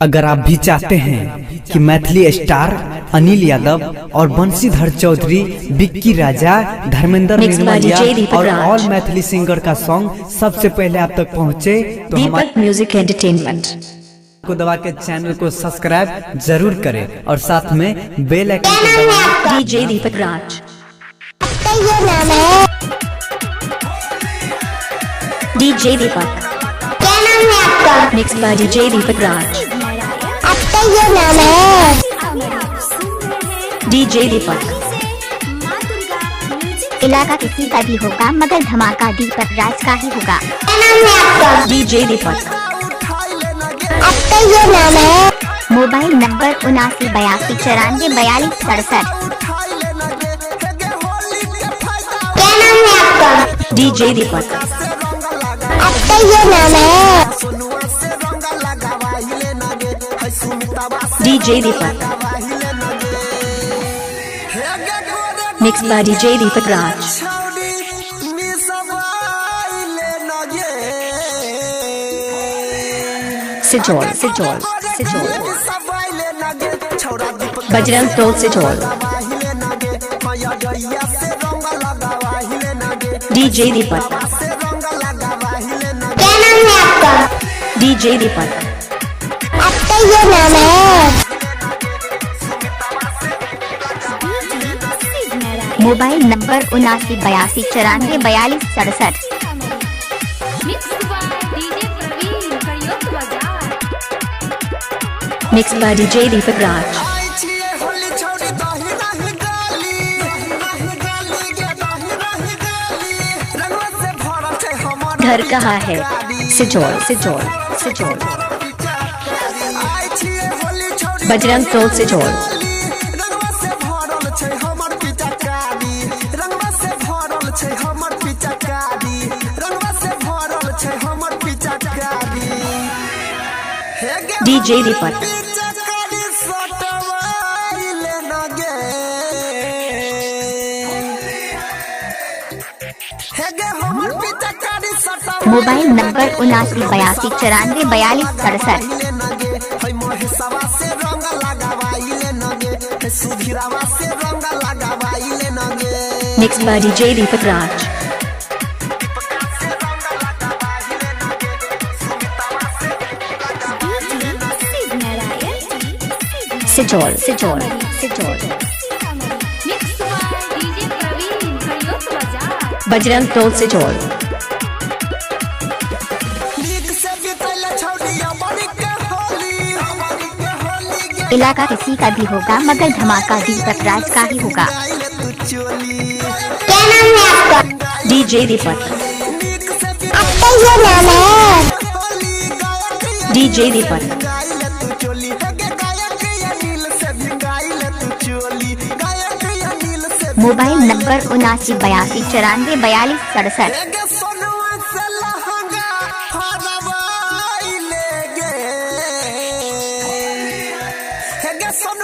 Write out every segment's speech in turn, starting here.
अगर आप भी चाहते हैं कि मैथिली स्टार अनिल यादव और बंशीधर चौधरी, विक्की राजा, धर्मेंद्र निर्मलिया और ऑल मैथिली सिंगर का सॉन्ग सबसे पहले आप तक पहुंचे तो दीपक म्यूजिक एंटरटेनमेंट को दबा के चैनल को सब्सक्राइब जरूर करें और साथ में बेल आइकन को दबाएं। डीजे दीपक राज, डीजे दीपक, क्या नाम है आपका? मिक्स बाय डीजे दीपक राज, आपका ये नाम है? डीजे दीपक, इलाका किसी का भी होगा मगर धमाका दीपक राज का ही होगा। क्या नाम है आपका? डीजे दीपक, आपका ये नाम है? Mobile number 7982944267। क्या नाम है आपका? डीजे दीपक, आपका ये नाम है? DJ Deepak, mix by DJ Deepak Raj, Sijol Sijol Sijol, Bajrang Tol Sijol, DJ Deepak, क्या नाम है आपका? डीजे दीपक, आपका ये नाम है? Mobile number 7982944267। Mix by DJ Deepak Raj, घर कहाँ है? Sijol Sijol Sijol, Bajrang Tol Sijol, DJ Deepak, mobile number 7982944267। Mix by DJ Deepak Raj, Sijol Sijol Sijol, Bajrang Tol Sijol, इलाका किसी का भी होगा मगर धमाका दीपक राज का ही होगा। क्या नाम है आपका? डीजे दीपक, आपका ये नाम है? DJ Deepak, mobile number 7982944267।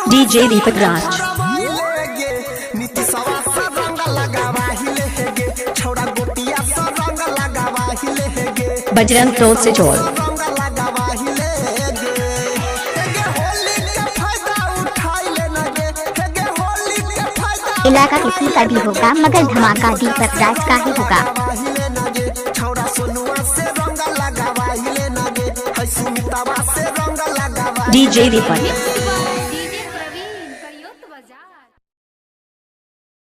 DJ Deepak राज, बजरंग टोल सिजोल, इलाका किसी का भी होगा मगर धमाका दीपक राज का ही होगा। डीजे दीपक,